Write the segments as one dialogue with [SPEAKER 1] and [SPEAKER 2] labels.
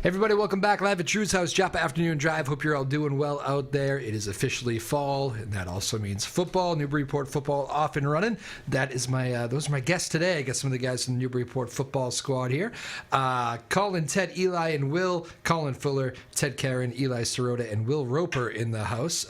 [SPEAKER 1] Everybody, welcome back live at Drew's House, Joppa Afternoon Drive. Hope you're all doing well out there. It is officially fall, and that also means football. Newburyport football off and running. That is those are my guests today. I got some of the guys from the Newburyport football squad here. Colin, Ted, Eli, and Will. Colin Fuller, Ted Karen, Eli Sirota, and Will Roper in the house.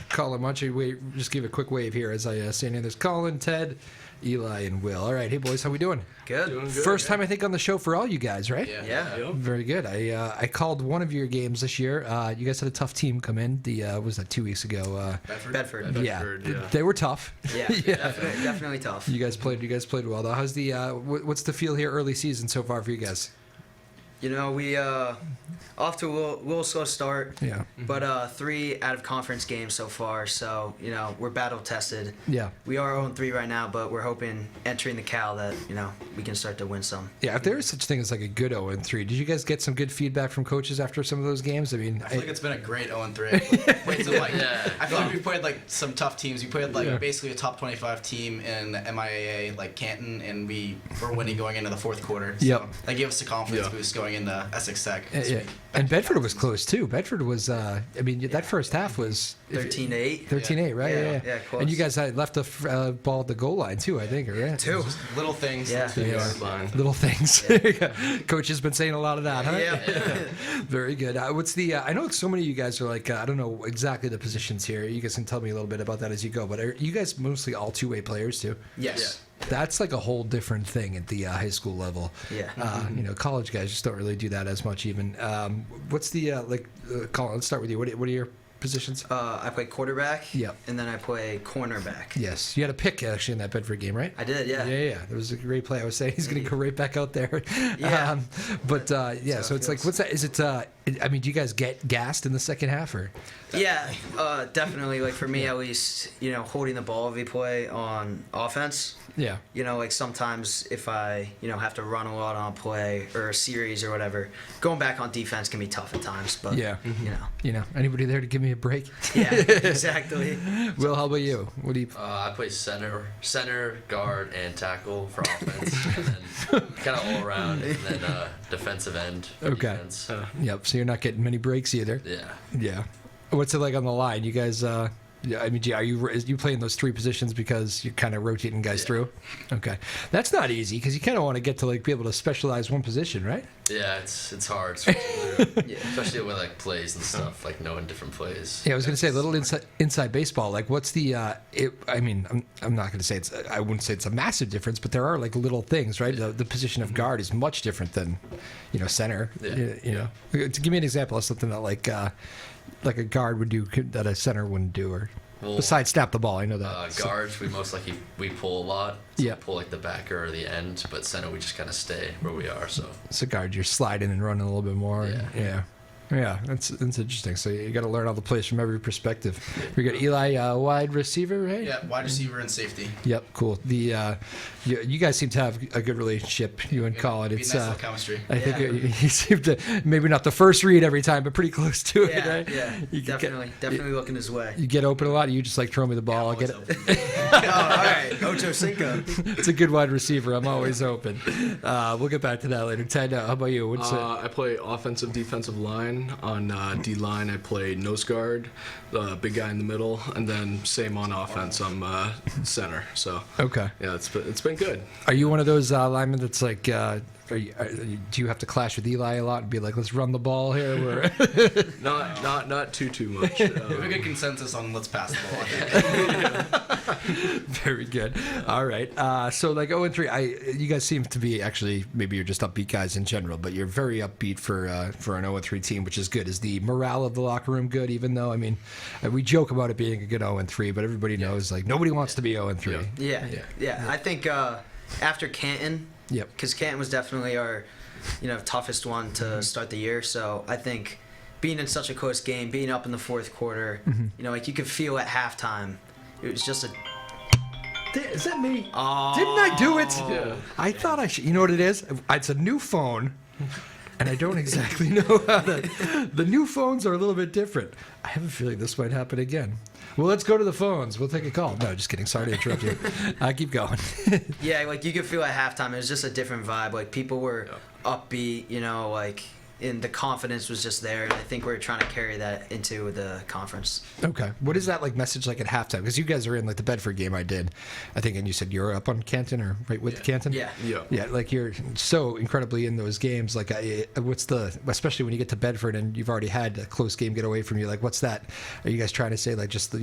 [SPEAKER 1] Colin, why don't you just give a quick wave here as I stand in. There's Colin, Ted, Eli, and Will. All right, hey boys, how we doing?
[SPEAKER 2] Good.
[SPEAKER 3] Doing good.
[SPEAKER 1] First time I think on the show for all you guys, right?
[SPEAKER 2] Yeah.
[SPEAKER 3] Yep.
[SPEAKER 1] Very good. I called one of your games this year. You guys had a tough team come in. Was that 2 weeks ago?
[SPEAKER 2] Bedford.
[SPEAKER 1] Yeah, they were tough.
[SPEAKER 2] Yeah, definitely tough.
[SPEAKER 1] You guys played well though. How's the what's the feel here early season so far for you guys?
[SPEAKER 2] You know, we off to a little slow start.
[SPEAKER 1] Yeah.
[SPEAKER 2] But 3 out of conference games so far, so you know we're battle tested.
[SPEAKER 1] Yeah.
[SPEAKER 2] We are 0-3 right now, but we're hoping entering the Cal that we can start to win some.
[SPEAKER 1] Yeah. If there is such thing as like a good 0-3, did you guys get some good feedback from coaches after some of those games? I mean,
[SPEAKER 4] I feel like it's been a great 0-3. I feel like we played like some tough teams. We played like basically a top 25 team in the MIAA, like Canton, and we were winning going into the fourth quarter. So
[SPEAKER 1] Yep.
[SPEAKER 4] that gave us a confidence boost going into Essex Tech.
[SPEAKER 1] Yeah. And Bedford was close too. Bedford was. That first half was
[SPEAKER 2] 13-8.
[SPEAKER 1] 13-8, right?
[SPEAKER 2] Yeah, close.
[SPEAKER 1] And you guys left the ball at the goal line too, I think, right?
[SPEAKER 2] 2.
[SPEAKER 4] Little things.
[SPEAKER 2] Yeah.
[SPEAKER 1] Little things. Coach has been saying a lot of that, huh?
[SPEAKER 2] Yeah.
[SPEAKER 1] Very good. What's the? I know so many of you guys are like, I don't know exactly the positions here. You guys can tell me a little bit about that as you go. But are you guys mostly all two-way players too?
[SPEAKER 2] Yes.
[SPEAKER 1] That's like a whole different thing at the high school level.
[SPEAKER 2] Yeah.
[SPEAKER 1] College guys just don't really do that as much even. What's the, Colin, let's start with you. What are your positions?
[SPEAKER 2] I play quarterback.
[SPEAKER 1] Yep.
[SPEAKER 2] And then I play cornerback.
[SPEAKER 1] Yes. You had a pick actually in that Bedford game, right?
[SPEAKER 2] I did, yeah.
[SPEAKER 1] Yeah. There was a great play. I was saying he's going to go right back out there.
[SPEAKER 2] Yeah.
[SPEAKER 1] So it's like, what's that? Is it, do you guys get gassed in the second half or?
[SPEAKER 2] Yeah, definitely. Like for me at least, holding the ball every play on offense.
[SPEAKER 1] Yeah.
[SPEAKER 2] Like sometimes if I, have to run a lot on a play or a series or whatever, going back on defense can be tough at times. But
[SPEAKER 1] yeah. Anybody there to give me a break?
[SPEAKER 2] Yeah, exactly.
[SPEAKER 1] Will, how about you? What do you?
[SPEAKER 3] I play center, guard, and tackle for offense, and then kind of all around, and then defensive end for defense.
[SPEAKER 1] Yep. So you're not getting many breaks either.
[SPEAKER 3] Yeah.
[SPEAKER 1] Yeah. What's it like on the line? You guys, are you playing those 3 positions because you're kind of rotating guys through? Okay. That's not easy because you kind of want to get to be able to specialize one position, right?
[SPEAKER 3] Yeah, it's hard, especially with like plays and stuff, like knowing different plays.
[SPEAKER 1] Yeah, I was going to say a little inside baseball. Like, what's the? I'm not going to say I wouldn't say it's a massive difference, but there are like little things, right? The position of guard is much different than, center.
[SPEAKER 3] Yeah.
[SPEAKER 1] To give me an example of something that like a guard would do that a center wouldn't do, or besides snap the ball. I know that.
[SPEAKER 3] Guards, we pull a lot. So
[SPEAKER 1] Yeah.
[SPEAKER 3] we pull like the backer or the end, but center we just kind of stay where we are. So
[SPEAKER 1] guard, you're sliding and running a little bit more.
[SPEAKER 3] Yeah.
[SPEAKER 1] Yeah, that's interesting. So you got to learn all the plays from every perspective. We got Eli, wide receiver, right?
[SPEAKER 4] Yeah, wide receiver and safety.
[SPEAKER 1] Yep, cool. You guys seem to have a good relationship, you and Colin.
[SPEAKER 4] It's nice little chemistry.
[SPEAKER 1] I think you seem to, maybe not the first read every time, but pretty close to it, right?
[SPEAKER 2] Yeah, definitely looking his way.
[SPEAKER 1] You get open a lot. You just like throw me the ball. I'll get it.
[SPEAKER 2] All right, Ocho Cinco.
[SPEAKER 1] It's a good wide receiver. I'm always open. We'll get back to that later. Ted, how about you?
[SPEAKER 5] I play offensive, defensive line. On D-line, I play nose guard, the big guy in the middle, and then same on offense, I'm center. So
[SPEAKER 1] okay.
[SPEAKER 5] Yeah, it's been good.
[SPEAKER 1] Are you one of those linemen that's like, do you have to clash with Eli a lot and be like, let's run the ball here?
[SPEAKER 5] Not too much.
[SPEAKER 4] We have a good consensus on let's pass the ball.
[SPEAKER 1] Very good. All right. So like 0-3, you guys seem to be actually, maybe you're just upbeat guys in general, but you're very upbeat for an 0-3 team, which is good. Is the morale of the locker room good? Even though we joke about it being a good 0-3, but everybody knows like nobody wants to be 0-3.
[SPEAKER 2] Yeah. I think after Canton.
[SPEAKER 1] Yep.
[SPEAKER 2] Because Canton was definitely our, toughest one to start the year. So I think being in such a close game, being up in the fourth quarter, you could feel at halftime. It was just a.
[SPEAKER 1] Is that me?
[SPEAKER 2] Oh.
[SPEAKER 1] Didn't I do it?
[SPEAKER 5] Yeah.
[SPEAKER 1] I thought I should. You know what it is? It's a new phone. And I don't exactly know how the new phones are a little bit different. I have a feeling this might happen again. Well, let's go to the phones. We'll take a call. No, just kidding. Sorry to interrupt you. Keep going.
[SPEAKER 2] Yeah, you could feel at halftime. It was just a different vibe. Like, people were upbeat, and the confidence was just there. And I think we're trying to carry that into the conference.
[SPEAKER 1] Okay. What is that like message like at halftime? Because you guys are in like the Bedford game I did, I think, and you said you were up on Canton or right with Canton.
[SPEAKER 2] Yeah.
[SPEAKER 1] Yeah. Like you're so incredibly in those games. Like, especially when you get to Bedford and you've already had a close game get away from you. Like, what's that? Are you guys trying to say like just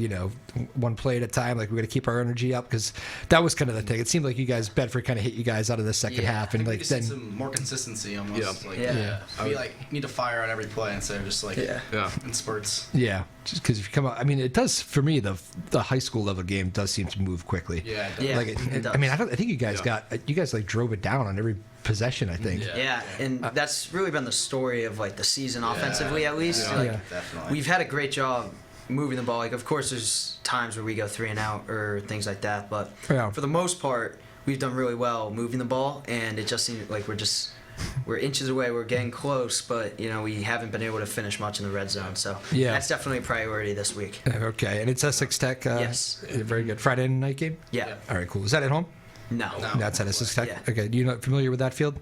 [SPEAKER 1] one play at a time? Like we're gonna keep our energy up because that was kind of the thing. It seemed like you guys Bedford kind of hit you guys out of the second half, and like
[SPEAKER 4] just
[SPEAKER 1] then
[SPEAKER 4] need some more consistency almost.
[SPEAKER 5] Yeah.
[SPEAKER 4] Like,
[SPEAKER 2] Yeah.
[SPEAKER 4] we like need to fire on every play instead of just like in spurts.
[SPEAKER 1] yeah, just because if you come out, I mean, it does for me. The high school level game does seem to move quickly.
[SPEAKER 4] Yeah, it does.
[SPEAKER 2] Yeah.
[SPEAKER 1] Like
[SPEAKER 2] it does.
[SPEAKER 1] I mean, I think you guys like drove it down on every possession. I think.
[SPEAKER 2] Yeah, and that's really been the story of like the season offensively, at least.
[SPEAKER 4] Yeah,
[SPEAKER 2] Like,
[SPEAKER 4] definitely.
[SPEAKER 2] we've had a great job moving the ball. Like, of course, there's times where we go 3 and out or things like that, but for the most part, we've done really well moving the ball, and it just seems like we're inches away. We're getting close, but we haven't been able to finish much in the red zone. So that's definitely a priority this week.
[SPEAKER 1] Okay, and it's Essex Tech.
[SPEAKER 2] Yes.
[SPEAKER 1] Very good. Friday night game.
[SPEAKER 2] Yeah.
[SPEAKER 1] All right, cool. Is that at home?
[SPEAKER 2] No.
[SPEAKER 1] That's at Essex Tech.
[SPEAKER 2] Yeah.
[SPEAKER 1] Okay. You not familiar with that field?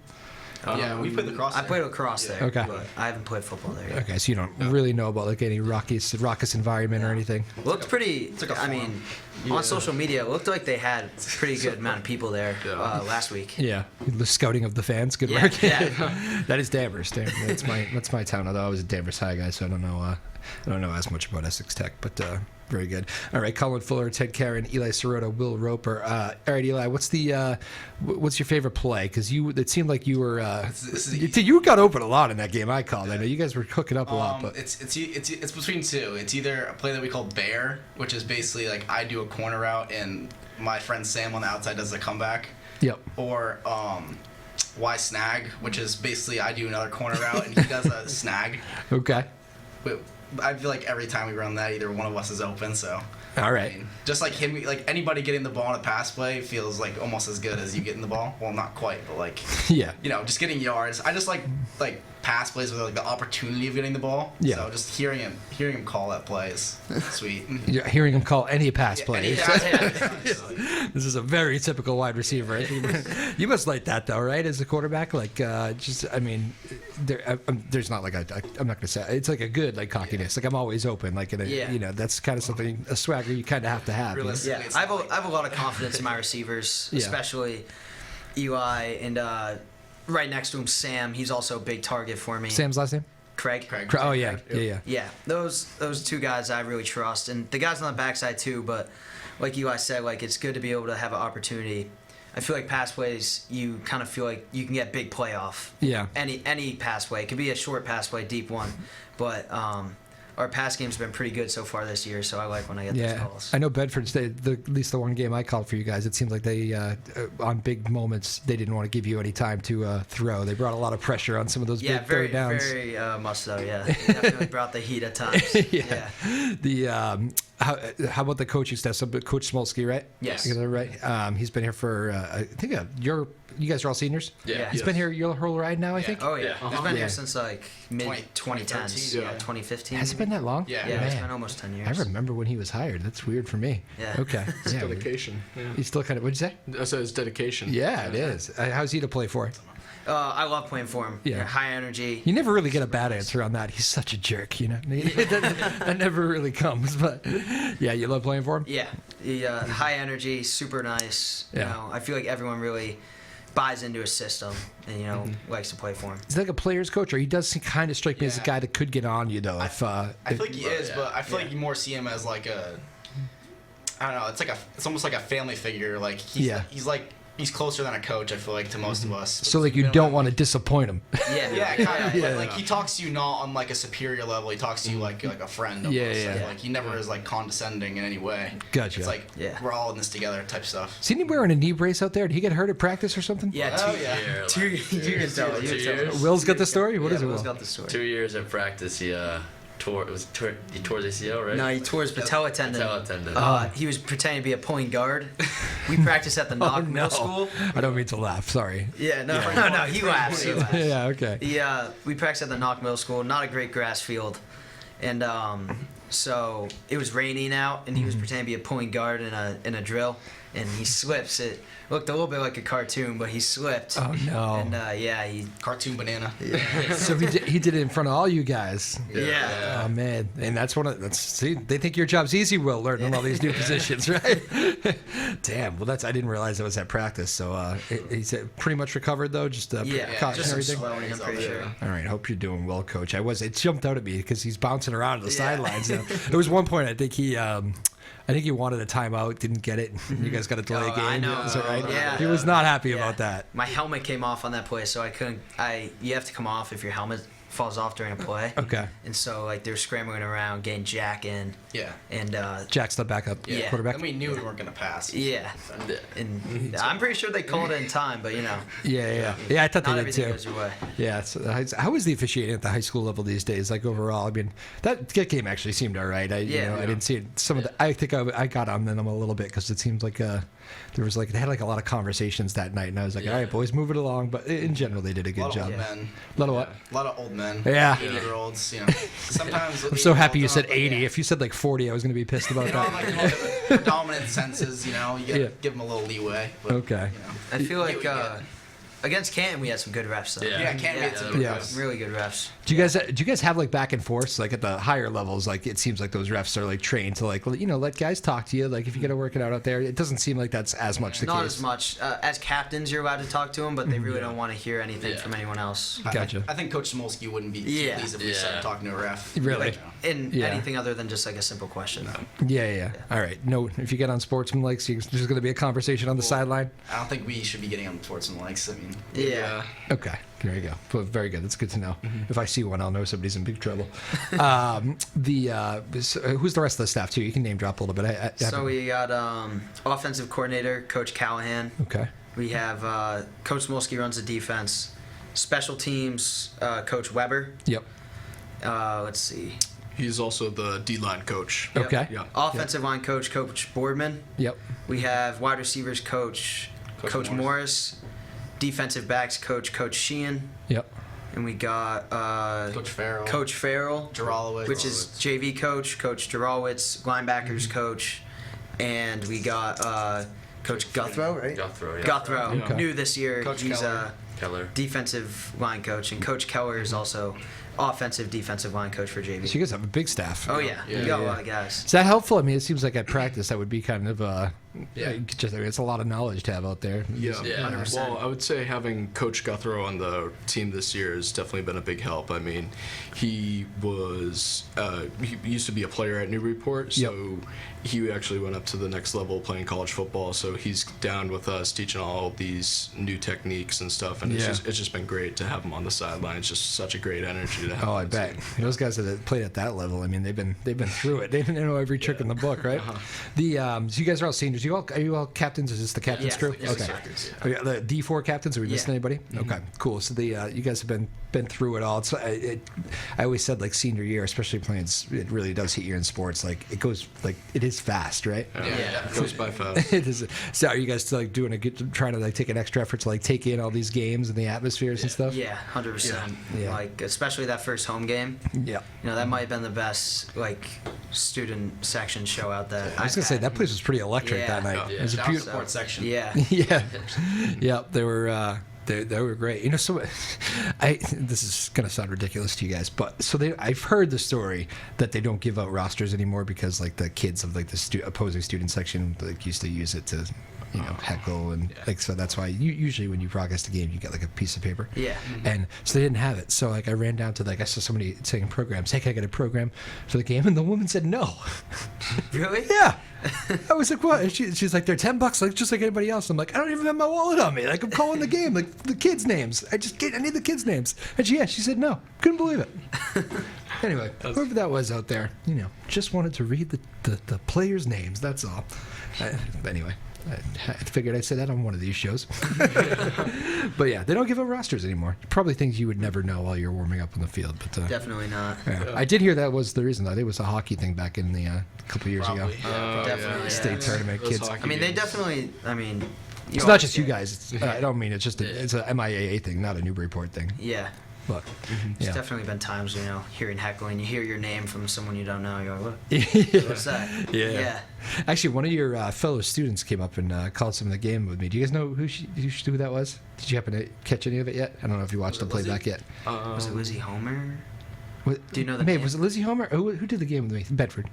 [SPEAKER 4] Yeah, we played lacrosse.
[SPEAKER 2] I played lacrosse there.
[SPEAKER 1] Okay.
[SPEAKER 2] But I haven't played football there yet.
[SPEAKER 1] Okay, so you don't really know about like any raucous environment or anything.
[SPEAKER 2] Looked pretty.
[SPEAKER 4] like a
[SPEAKER 2] I mean, on social media, it looked like they had a pretty good amount of people there last week.
[SPEAKER 1] Yeah, the scouting of the fans. Good
[SPEAKER 2] Yeah,
[SPEAKER 1] work.
[SPEAKER 2] yeah.
[SPEAKER 1] That is Danvers. That's my town. Although I was a Danvers High guy, so I don't know as much about Essex Tech, but very good. All right, Colin Fuller, Ted Karen, Eli Sirota, Will Roper. All right, Eli, what's your favorite play? Because it seemed like you were you got open a lot in that game I called. I know you guys were cooking up a lot, but
[SPEAKER 4] it's between two. It's either a play that we call bear, which is basically like I do a corner route and my friend Sam on the outside does a comeback.
[SPEAKER 1] Yep.
[SPEAKER 4] Or Y snag, which is basically I do another corner route and he does a snag.
[SPEAKER 1] Okay.
[SPEAKER 4] But I feel like every time we run that, either one of us is open. So
[SPEAKER 1] All right.
[SPEAKER 4] I mean, just like him, like anybody getting the ball on a pass play feels like almost as good as you getting the ball. Well, not quite, but like
[SPEAKER 1] Yeah.
[SPEAKER 4] just getting yards. I just like pass plays with like the opportunity of getting the ball.
[SPEAKER 1] Yeah.
[SPEAKER 4] So just hearing him call that play is sweet.
[SPEAKER 1] You're hearing him call any pass play.
[SPEAKER 2] Yeah.
[SPEAKER 1] This is a very typical wide receiver. You must like that though, right? As a quarterback, like there's not like I'm not gonna say it's like a good like cockiness. Like I'm always open. Like that's kind of something a swagger you kind of have to have.
[SPEAKER 2] Yeah, I have a lot of confidence in my receivers, especially Eli and right next to him Sam. He's also a big target for me.
[SPEAKER 1] Sam's last name?
[SPEAKER 2] Craig.
[SPEAKER 1] Oh yeah.
[SPEAKER 2] Yeah, those two guys I really trust, and the guys on the backside too. But like Eli said, like it's good to be able to have an opportunity. I feel like pass plays, you kind of feel like you can get big play off.
[SPEAKER 1] Yeah.
[SPEAKER 2] Any pass play. It could be a short pass play, deep one, but our pass game's been pretty good so far this year, so I like when I get those calls.
[SPEAKER 1] I know Bedford's, at least the one game I called for you guys, it seemed like they, on big moments, they didn't want to give you any time to throw. They brought a lot of pressure on some of those big third downs.
[SPEAKER 2] Very much so, yeah. They definitely brought the heat at times.
[SPEAKER 1] Yeah. How about the coaching staff? So, Coach Smolsky, right?
[SPEAKER 2] Yes.
[SPEAKER 1] I got that right? He's been here for, I think, you guys are all seniors?
[SPEAKER 3] Yeah.
[SPEAKER 1] He's been here your whole ride now, I think?
[SPEAKER 2] Oh, yeah. He's been
[SPEAKER 1] Yeah.
[SPEAKER 2] here since like mid-2010s. Yeah, 2015.
[SPEAKER 1] Has it been that long?
[SPEAKER 4] Yeah.
[SPEAKER 2] Yeah, it's
[SPEAKER 1] Man.
[SPEAKER 2] been almost 10 years.
[SPEAKER 1] I remember when he was hired. That's weird for me.
[SPEAKER 2] Yeah.
[SPEAKER 1] Okay. Yeah.
[SPEAKER 5] Dedication. Yeah.
[SPEAKER 1] He's still kind of, what'd you say?
[SPEAKER 5] That's his dedication.
[SPEAKER 1] Yeah, it is. How's he to play for?
[SPEAKER 2] I love playing for him.
[SPEAKER 1] Yeah.
[SPEAKER 2] High energy.
[SPEAKER 1] You never really get a bad answer on that. He's such a jerk, that never really comes. But yeah, you love playing for him?
[SPEAKER 2] Yeah. High energy, super nice.
[SPEAKER 1] Yeah.
[SPEAKER 2] You know, I feel like everyone really buys into his system and, likes to play for him.
[SPEAKER 1] He's like a player's coach, or he does kind of strike me as a guy that could get on you, though.
[SPEAKER 4] I feel like he is, but I feel like you more see him as like I don't know. It's almost like a family figure. Like he's closer than a coach. I feel like to most of us.
[SPEAKER 1] So like you don't want to disappoint him.
[SPEAKER 2] Yeah.
[SPEAKER 4] Kind of. Like he talks to you not on like a superior level. He talks to you like a friend. Almost.
[SPEAKER 1] Yeah.
[SPEAKER 4] Like he never is like condescending in any way.
[SPEAKER 1] Gotcha.
[SPEAKER 4] It's like we're all in this together type stuff.
[SPEAKER 1] Is he wearing a knee brace out there? Did he get hurt at practice or something?
[SPEAKER 2] Yeah,
[SPEAKER 3] Two
[SPEAKER 2] you can tell. You can tell.
[SPEAKER 1] Will's got the story? What is it,
[SPEAKER 2] Will's
[SPEAKER 1] Will?
[SPEAKER 2] got the story.
[SPEAKER 3] 2 years at practice, he tore his ACL, right?
[SPEAKER 2] No, he tore his patella tendon.
[SPEAKER 3] Patella tendon.
[SPEAKER 2] He was pretending to be a point guard. We practiced at the Knock Middle School.
[SPEAKER 1] I don't mean to laugh. Sorry.
[SPEAKER 2] Yeah, no, he laughs. He laughs.
[SPEAKER 1] Yeah, okay.
[SPEAKER 2] We practiced at the Knock Middle School. Not a great grass field, and So it was raining out, and he was pretending to be a point guard in a drill, and he slips. It looked a little bit like a cartoon, but he slipped.
[SPEAKER 1] Oh no!
[SPEAKER 2] And he
[SPEAKER 4] Cartoon banana.
[SPEAKER 1] So he did it in front of all you guys.
[SPEAKER 2] yeah.
[SPEAKER 1] Oh man, and see, they think your job's easy, Will, learning all these new positions, right? Damn. Well, I didn't realize that was at practice. So he's pretty much recovered though, just
[SPEAKER 2] just
[SPEAKER 1] and
[SPEAKER 2] some
[SPEAKER 1] everything.
[SPEAKER 2] swelling, I'm pretty sure.
[SPEAKER 1] All right, hope you're doing well, Coach. It jumped out at me because he's bouncing around on the sidelines. There was one point I think he wanted a timeout, didn't get it. You guys got to delay a game.
[SPEAKER 2] I know.
[SPEAKER 1] Is that right?
[SPEAKER 2] Yeah.
[SPEAKER 1] He was not happy about that.
[SPEAKER 2] My helmet came off on that play, so I couldn't. You have to come off if your helmet falls off during a play.
[SPEAKER 1] Okay.
[SPEAKER 2] And so like they're scrambling around, getting Jack in.
[SPEAKER 4] Yeah.
[SPEAKER 2] And
[SPEAKER 1] Jack's the backup quarterback.
[SPEAKER 4] And we knew we weren't going to pass.
[SPEAKER 2] Yeah. And I'm pretty sure they called it in time, but
[SPEAKER 1] Yeah, I thought
[SPEAKER 2] not
[SPEAKER 1] they did
[SPEAKER 2] everything
[SPEAKER 1] too.
[SPEAKER 2] goes your way.
[SPEAKER 1] Yeah. How is the officiating at the high school level these days? Like overall, I mean, that game actually seemed all right. I didn't see it. I think I got on them a little bit because it seems like there was they had a lot of conversations that night, and I was like, all right, boys, move it along. But in general, they did a good job.
[SPEAKER 4] A lot of old men.
[SPEAKER 1] A lot of what?
[SPEAKER 4] A lot of old men.
[SPEAKER 1] Yeah.
[SPEAKER 4] 80-year-olds. Sometimes.
[SPEAKER 1] I'm so happy you said 80. If you said 40, I was going to be pissed about that.
[SPEAKER 4] Predominant senses. You gotta give them a little leeway. But,
[SPEAKER 1] Okay.
[SPEAKER 2] I feel like against Canton we had some good refs though.
[SPEAKER 4] Yeah, Canton had some good refs.
[SPEAKER 2] Really good refs.
[SPEAKER 1] Do you guys have back and forth at the higher levels? It seems like those refs are trained to let guys talk to you. If you got to work it out there, it doesn't seem like that's as much the case.
[SPEAKER 2] Not as much. As captains, you're allowed to talk to them, but they really don't want to hear anything from anyone else.
[SPEAKER 1] Gotcha.
[SPEAKER 4] I think Coach Smolsky wouldn't be pleased if we started talking to a ref.
[SPEAKER 1] Really?
[SPEAKER 2] Anything other than just a simple question.
[SPEAKER 1] Yeah. All right. No, if you get on Sportsman there's going to be a conversation on the sideline.
[SPEAKER 4] I don't think we should be getting on Sportsman likes.
[SPEAKER 2] Yeah.
[SPEAKER 1] Okay. There you go. Well, very good. That's good to know. If I see one, I'll know somebody's in big trouble. Who's the rest of the staff too? You can name drop a little bit.
[SPEAKER 2] So we got offensive coordinator Coach Callahan.
[SPEAKER 1] Okay.
[SPEAKER 2] We have Coach Smolsky runs the defense. Special teams Coach Weber.
[SPEAKER 1] Yep.
[SPEAKER 2] Let's see.
[SPEAKER 5] He's also the D-line coach.
[SPEAKER 2] Yep.
[SPEAKER 1] Okay.
[SPEAKER 5] Yeah.
[SPEAKER 2] Offensive line coach Boardman.
[SPEAKER 1] Yep.
[SPEAKER 2] We have wide receivers Coach Morris. Defensive backs Coach Sheehan.
[SPEAKER 1] Yep.
[SPEAKER 2] And we got
[SPEAKER 4] Coach Farrell. Jaralowicz.
[SPEAKER 2] Which is JV Coach Jaralowicz, linebackers coach. And we got Coach Guthrow, right?
[SPEAKER 3] Guthrow, yeah.
[SPEAKER 2] Guthrow,
[SPEAKER 1] Okay.
[SPEAKER 2] new this year.
[SPEAKER 4] Coach
[SPEAKER 2] He's
[SPEAKER 3] Keller.
[SPEAKER 2] defensive line coach. And Coach Keller is also offensive defensive line coach for JV.
[SPEAKER 1] So you guys have a big staff.
[SPEAKER 2] Oh, yeah. We got a lot of guys.
[SPEAKER 1] Is that helpful? I mean, it seems like at practice that would be kind of it's a lot of knowledge to have out there.
[SPEAKER 5] Yeah.
[SPEAKER 2] 100%.
[SPEAKER 5] Well, I would say having Coach Guthrow on the team this year has definitely been a big help. I mean, he used to be a player at Newburyport, so he actually went up to the next level playing college football. So he's down with us teaching all these new techniques and stuff, and it's just been great to have him on the sideline. It's just such a great energy to have.
[SPEAKER 1] Oh, I bet those guys that played at that level. I mean, they've been through it. They know every trick in the book, right? So you guys are all seniors. Are you all captains? Is this the captain's crew?
[SPEAKER 2] Yes,
[SPEAKER 1] Okay.
[SPEAKER 2] captains.
[SPEAKER 1] Are you the D4 captains? Are we missing anybody? Okay, cool. So you guys have been through it all. It's I always said senior year, especially playing, it really does hit you in sports. It goes it is fast, right?
[SPEAKER 5] Yeah. It goes by fast.
[SPEAKER 1] It is. So are you guys still trying to take an extra effort to take in all these games and the atmospheres and stuff?
[SPEAKER 2] Yeah, 100%.
[SPEAKER 1] Yeah.
[SPEAKER 2] Especially that first home game.
[SPEAKER 1] Yeah.
[SPEAKER 2] That might have been the best student section show out there.
[SPEAKER 1] I was gonna say that place was pretty electric that night.
[SPEAKER 3] Yeah.
[SPEAKER 1] It was a beautiful
[SPEAKER 4] Sports section.
[SPEAKER 2] Yeah.
[SPEAKER 1] yeah. They were. They were great. So this is gonna sound ridiculous to you guys, but I've heard the story that they don't give out rosters anymore because the kids of the opposing student section used to use it to heckle and so that's why usually when you broadcast a game you get a piece of paper.
[SPEAKER 2] Yeah.
[SPEAKER 1] And so they didn't have it. So I ran down to I saw somebody saying programs. Hey, can I get a program for the game? And the woman said no.
[SPEAKER 2] Really?
[SPEAKER 1] Yeah. I was like, what? And she's like, they're $10, just like anybody else. I'm like, I don't even have my wallet on me. I'm calling the game, the kids' names. I need the kids' names. And she said no. Couldn't believe it. Anyway, whoever that was out there, just wanted to read the players' names. That's all. Anyway. I figured I'd say that on one of these shows. But yeah, they don't give out rosters anymore. Probably things you would never know while you're warming up on the field. But
[SPEAKER 2] Definitely not.
[SPEAKER 1] Yeah. I did hear that was the reason. It was a hockey thing back in the couple years ago.
[SPEAKER 2] Definitely.
[SPEAKER 1] State tournament kids.
[SPEAKER 2] I mean, they definitely.
[SPEAKER 1] It's not just you guys. I don't mean it's just it's a MIAA thing, not a Newburyport thing.
[SPEAKER 2] Yeah.
[SPEAKER 1] But
[SPEAKER 2] There's definitely been times, hearing heckling, you hear your name from someone you don't know, you're like, what's that?
[SPEAKER 1] Yeah. Actually, one of your fellow students came up and called some of the game with me. Do you guys know who that was? Did you happen to catch any of it yet? I don't know if you watched the playback yet.
[SPEAKER 2] Was it Lizzie Homer? Do you know the
[SPEAKER 1] name?
[SPEAKER 2] name?
[SPEAKER 1] Was it Lizzie Homer? Who did the game with me? Bedford.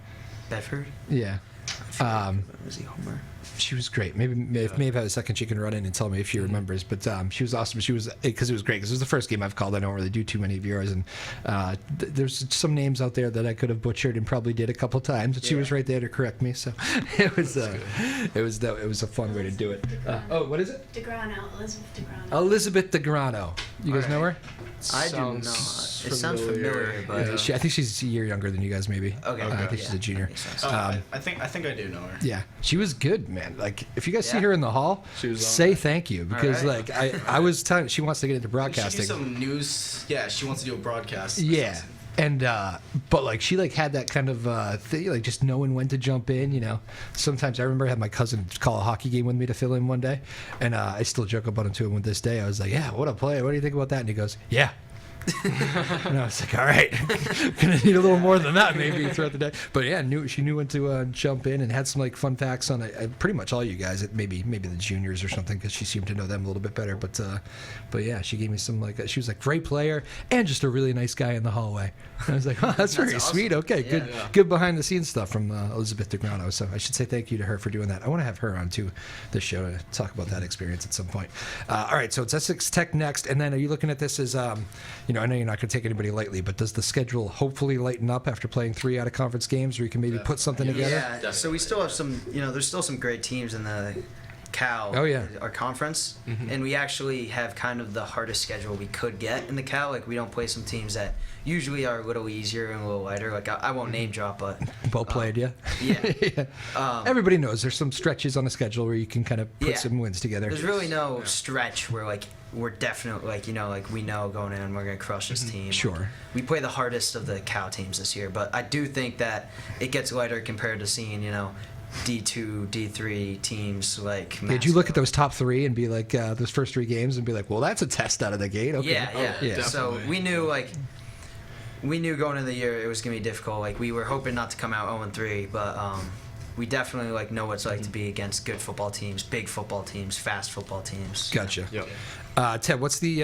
[SPEAKER 2] Bedford?
[SPEAKER 1] Yeah.
[SPEAKER 2] Lizzie Homer.
[SPEAKER 1] She was great. Maybe have a second she can run in and tell me if she remembers. But she was awesome. She was, because it was great, because it was the first game I've called. I don't really do too many of yours, and there's some names out there that I could have butchered and probably did a couple times. But she was right there to correct me. So it was a fun way to do it. What is it?
[SPEAKER 6] Elizabeth DeGrano.
[SPEAKER 1] Elizabeth DeGrano. You guys know her?
[SPEAKER 2] I do not. It sounds familiar, but
[SPEAKER 1] I think she's a year younger than you guys, maybe.
[SPEAKER 2] Okay.
[SPEAKER 1] I think she's a junior.
[SPEAKER 4] I think I do know her.
[SPEAKER 1] Yeah, she was good, man. Like, if you guys see her in the hall, say thank you, because
[SPEAKER 2] right.
[SPEAKER 1] I was telling, she wants to get into broadcasting.
[SPEAKER 4] She do some news. Yeah, she wants to do a broadcast.
[SPEAKER 1] Yeah. And but she had that kind of thing, just knowing when to jump in. Sometimes I remember I had my cousin call a hockey game with me to fill in one day, and I still joke about it to him this day. I was like, "Yeah, what a play! What do you think about that?" And he goes, "Yeah." And I was like, all right, gonna need a little more than that maybe throughout the day. But yeah, she knew when to jump in, and had some fun facts on pretty much all you guys. Maybe the juniors or something, because she seemed to know them a little bit better. But yeah, she gave me some she was great player and just a really nice guy in the hallway. And I was like, oh, that's very
[SPEAKER 2] awesome.
[SPEAKER 1] sweet. Okay, good behind the scenes stuff from Elizabeth DeGrano. So I should say thank you to her for doing that. I want to have her on too, this show, to talk about that experience at some point. All right, so it's Essex Tech next, and then are you looking at this as I know you're not going to take anybody lightly, but does the schedule hopefully lighten up after playing 3 out of conference games, or you can maybe put something together?
[SPEAKER 2] Yeah, so we still have some, there's still some great teams in the Cal, our conference, and we actually have kind of the hardest schedule we could get in the Cal. We don't play some teams that usually are a little easier and a little lighter. I won't name drop, but
[SPEAKER 1] well played, yeah. Everybody knows there's some stretches on the schedule where you can kind of put some wins together.
[SPEAKER 2] There's really no stretch where we're definitely we know going in we're gonna crush this team.
[SPEAKER 1] Sure.
[SPEAKER 2] We play the hardest of the Cal teams this year, but I do think that it gets lighter compared to seeing D2, D3 teams like.
[SPEAKER 1] Did you look at those top 3 and be like those first 3 games and be like, well, that's a test out of the gate? Okay.
[SPEAKER 2] Yeah. So we knew going into the year it was gonna be difficult. We were hoping not to come out 0-3, but we definitely know what it's like to be against good football teams, big football teams, fast football teams.
[SPEAKER 1] Gotcha. Yep. Ted, what's the?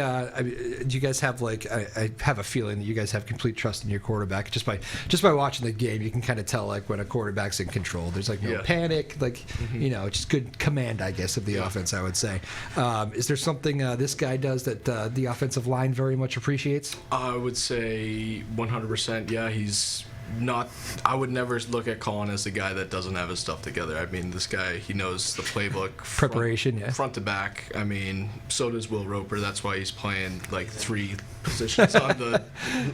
[SPEAKER 1] Do you guys have I have a feeling that you guys have complete trust in your quarterback. Just by watching the game, you can kind of tell when a quarterback's in control. There's no panic, just good command, I guess, of the offense. I would say. Is there something this guy does that the offensive line very much appreciates?
[SPEAKER 5] I would say 100%. Yeah, he's. I would never look at Colin as the guy that doesn't have his stuff together. I mean, this guy, he knows the playbook.
[SPEAKER 1] Preparation,
[SPEAKER 5] front to back. I mean, so does Will Roper. That's why he's playing 3 positions on the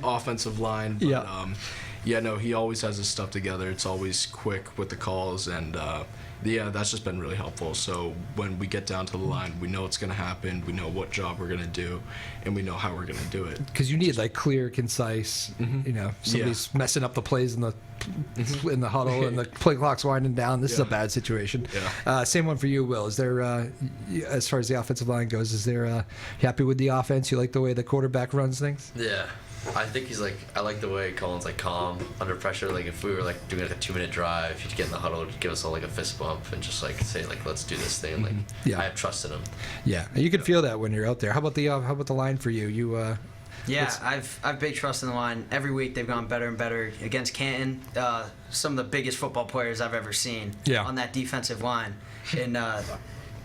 [SPEAKER 5] offensive line. But, he always has his stuff together. It's always quick with the calls, and that's just been really helpful. So when we get down to the line, we know what's going to happen. We know what job we're going to do, and we know how we're going to do it.
[SPEAKER 1] Because you need clear, concise. Somebody's messing up the plays in the huddle, and the play clock's winding down. This is a bad situation. Same one for you, Will. Is there, as far as the offensive line goes, you happy with the offense? You like the way the quarterback runs things?
[SPEAKER 3] Yeah. I think he's I like the way Colin's calm under pressure. If we were doing a 2-minute drive, he'd get in the huddle, he'd give us all a fist bump and just say let's do this thing. I have trust in him. Yeah,
[SPEAKER 1] you can feel that when you're out there. How about the line for you? You
[SPEAKER 2] I've big trust in the line. Every week they've gone better and better against Canton. Some of the biggest football players I've ever seen on that defensive line, and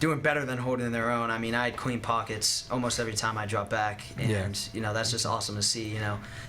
[SPEAKER 2] doing better than holding their own. I mean, I had clean pockets almost every time I dropped back, and that's just awesome to see.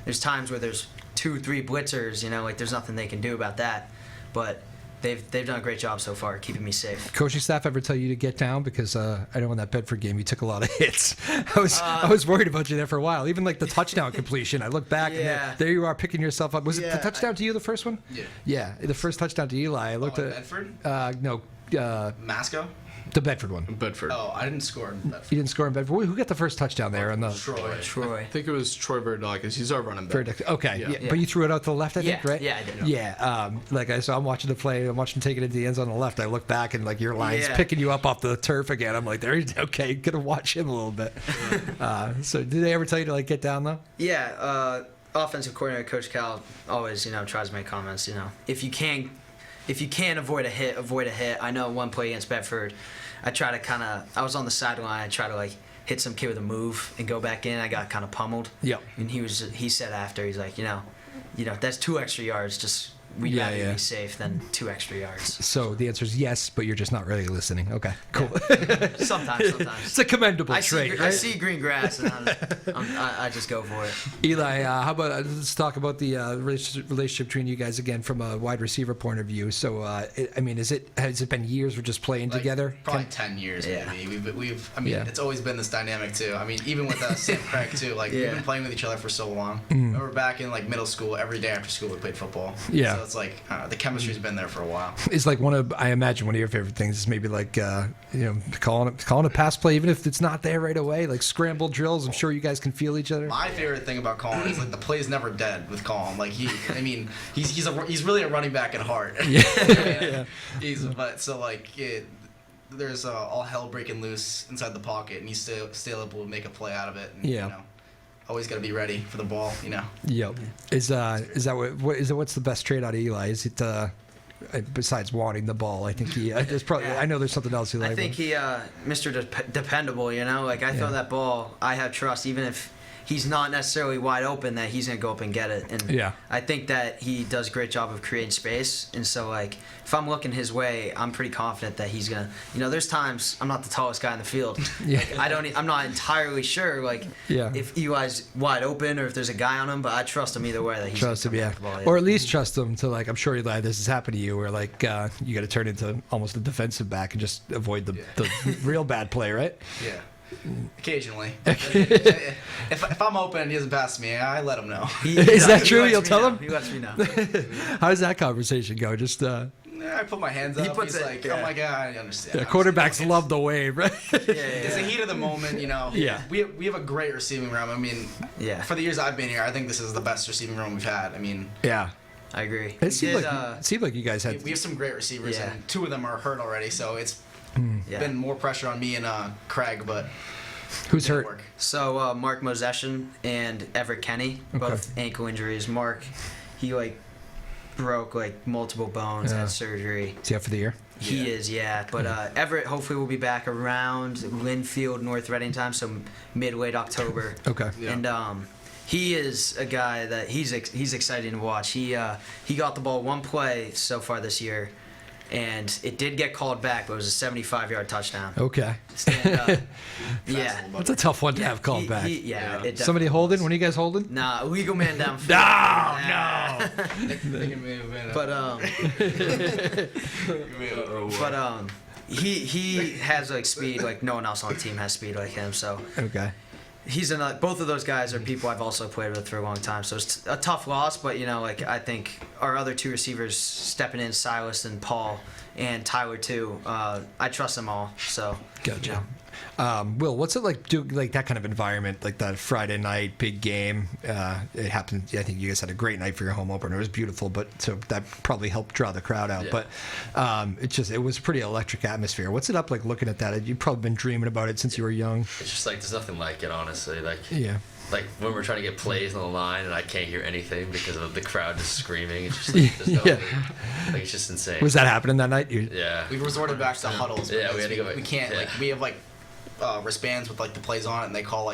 [SPEAKER 2] There's times where there's 2-3 blitzers. There's nothing they can do about that, but they've done a great job so far keeping me safe.
[SPEAKER 1] Coaching staff ever tell you to get down? Because I know in that Bedford game you took a lot of hits. I was worried about you there for a while. Even the touchdown completion, I look back and there you are picking yourself up. Was it the touchdown to you, the first one?
[SPEAKER 4] Yeah.
[SPEAKER 1] Yeah, the first touchdown to Eli. I looked at
[SPEAKER 4] Bedford?
[SPEAKER 1] No.
[SPEAKER 4] Masco?
[SPEAKER 1] The Bedford one.
[SPEAKER 5] Bedford.
[SPEAKER 4] Oh, I didn't score in Bedford.
[SPEAKER 1] You didn't score in Bedford. Who got the first touchdown there?
[SPEAKER 2] Troy.
[SPEAKER 5] I think it was Troy Verdakis. He's our running back.
[SPEAKER 1] Okay,
[SPEAKER 5] Yeah.
[SPEAKER 1] but you threw it out to the left, I think, right?
[SPEAKER 2] Yeah, I did.
[SPEAKER 1] Yeah, so I'm watching the play. I'm watching him take it into the end zone on the left. I look back and like your line's picking you up off the turf again. I'm like, okay, gonna watch him a little bit. So did they ever tell you to like get down though?
[SPEAKER 2] Yeah, offensive coordinator Coach Cal always, tries to make comments. If you can avoid a hit, avoid a hit. I know one play against Bedford, I was on the sideline. I tried to like hit some kid with a move and go back in. I got kind of pummeled.
[SPEAKER 1] Yep.
[SPEAKER 2] And he said after, he's like, that's 2 extra yards. Just we'd rather be safe than 2 extra yards.
[SPEAKER 1] So the answer is yes, but you're just not really listening. Okay, cool.
[SPEAKER 2] Yeah. Sometimes.
[SPEAKER 1] It's a commendable trait.
[SPEAKER 2] I see green grass and I just go for it.
[SPEAKER 1] Eli, how about let's talk about the relationship between you guys again from a wide receiver point of view. So, has it been years of just playing together?
[SPEAKER 4] Probably 10 years, maybe. We've it's always been this dynamic too. I mean, even with Sam Craig too. Like we've been playing with each other for so long. Remember back in like middle school, every day after school we played football.
[SPEAKER 1] Yeah.
[SPEAKER 4] So it's like the chemistry's been there for a while.
[SPEAKER 1] It's like I imagine one of your favorite things is maybe like calling a pass play even if it's not there right away, like scramble drills. I'm sure you guys can feel each other.
[SPEAKER 4] My favorite thing about Colin is like the play's never dead with Colin. Like he's really a running back at heart.
[SPEAKER 1] Yeah.
[SPEAKER 4] There's all hell breaking loose inside the pocket, and he's still able to make a play out of it. And, always got to be ready for the ball.
[SPEAKER 1] Yep. Is that what's the best trait out of Eli? Is it besides wanting the ball? I think there's probably. I know there's something else he likes.
[SPEAKER 2] I think he, Mr. Dependable. Like I throw that ball, I have trust, even if he's not necessarily wide open, that he's gonna go up and get it. And I think that he does a great job of creating space. And so like if I'm looking his way, I'm pretty confident that he's gonna. There's times I'm not the tallest guy in the field. I'm not entirely sure if Eli's wide open or if there's a guy on him, but I trust him either way that he's
[SPEAKER 1] trust him, the ball, or at least trust him to like. I'm sure Eli, this has happened to you, where like you got to turn into almost a defensive back and just avoid the real bad play, right?
[SPEAKER 4] Yeah. Occasionally. If I'm open and he doesn't pass me, I let him know.
[SPEAKER 1] Is that true? You'll tell him?
[SPEAKER 2] He lets me know.
[SPEAKER 1] How does that conversation go? Just
[SPEAKER 4] I put my hands up. He's like, oh my God, I understand.
[SPEAKER 1] Yeah, quarterbacks love the wave, right?
[SPEAKER 4] It's the heat of the moment, Yeah. We have a great receiving room. I mean, for the years I've been here, I think this is the best receiving room we've had. I mean,
[SPEAKER 2] I agree.
[SPEAKER 1] It seemed like you guys had.
[SPEAKER 4] We have some great receivers, and 2 of them are hurt already, so it's been more pressure on me and Craig, but
[SPEAKER 1] who's hurt?
[SPEAKER 4] Work.
[SPEAKER 2] So Mark Moseshin and Everett Kenny, both ankle injuries. Mark, he broke multiple bones, had surgery.
[SPEAKER 1] Is he out for the year?
[SPEAKER 2] He is, but Everett hopefully will be back around Linfield, North Reading time, so mid-late October.
[SPEAKER 1] Okay.
[SPEAKER 4] Yeah.
[SPEAKER 2] And he is a guy that he's exciting to watch. He got the ball 1 play so far this year, and it did get called back, but it was a 75-yard touchdown.
[SPEAKER 1] Okay. That's a tough one to have called back. Somebody holding? When are you guys holding?
[SPEAKER 2] Nah, illegal man down.
[SPEAKER 1] No.
[SPEAKER 2] He has speed like no one else on the team has speed like him. So both of those guys are people I've also played with for a long time. So it's a tough loss, but I think our other 2 receivers stepping in, Silas and Paul, and Tyler too. I trust them all. So
[SPEAKER 1] gotcha. Will, what's it like do like that kind of environment, like that Friday night big game? It happened. I think you guys had a great night for your home opener. It was beautiful, but so that probably helped draw the crowd out. But it was a pretty electric atmosphere. What's it up like looking at that? You've probably been dreaming about it since you were young.
[SPEAKER 3] It's just like there's nothing like it, honestly.
[SPEAKER 1] Like
[SPEAKER 3] when we're trying to get plays on the line and I can't hear anything because of the crowd just screaming. It's just it's just insane.
[SPEAKER 1] Was that happening that night?
[SPEAKER 4] We resorted back to huddles.
[SPEAKER 3] Yeah, we had to go.
[SPEAKER 4] We can't we have wristbands with the plays on it, and they call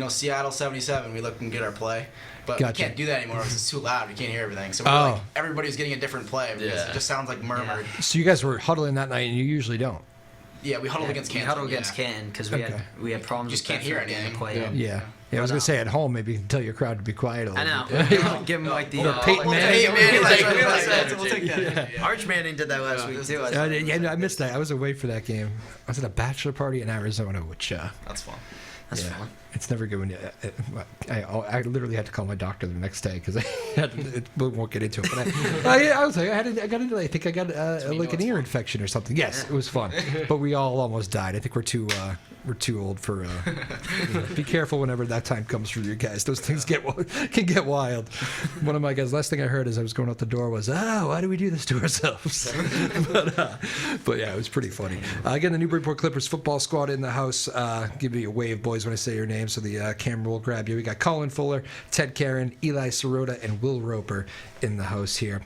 [SPEAKER 4] Seattle 77. We look and get our play, but we can't do that anymore because it's too loud. We can't hear everything. So everybody's getting a different play because it just sounds like murmured.
[SPEAKER 1] So you guys were huddling that night, and you usually don't.
[SPEAKER 4] Yeah, we huddled against Canton.
[SPEAKER 2] We huddled against Canton because we had problems.
[SPEAKER 4] Just can't hear anything.
[SPEAKER 1] Yeah, I was gonna say at home maybe you can tell your crowd to be quiet a little bit.
[SPEAKER 2] I know. Give him the
[SPEAKER 1] Peyton Manning.
[SPEAKER 2] We'll take that. Arch Manning did that last week too.
[SPEAKER 1] I missed that. I was away for that game. I was at a bachelor party in Arizona, which
[SPEAKER 4] that's fun.
[SPEAKER 2] That's fun.
[SPEAKER 1] It's never good when I literally had to call my doctor the next day because we won't get into it. But I was like, I think I got like an ear infection or something. Yes, it was fun, but we all almost died. I think we're too old for. Be careful whenever that time comes for you guys. Those things can get wild. One of my guys, last thing I heard as I was going out the door was, why do we do this to ourselves? but yeah, it was pretty funny. Again, the Newburyport Clippers football squad in the house. Give me a wave, boys, when I say your name, so the camera will grab you. We got Colin Fuller, Ted Karen, Eli Sirota, and Will Roper in the house here.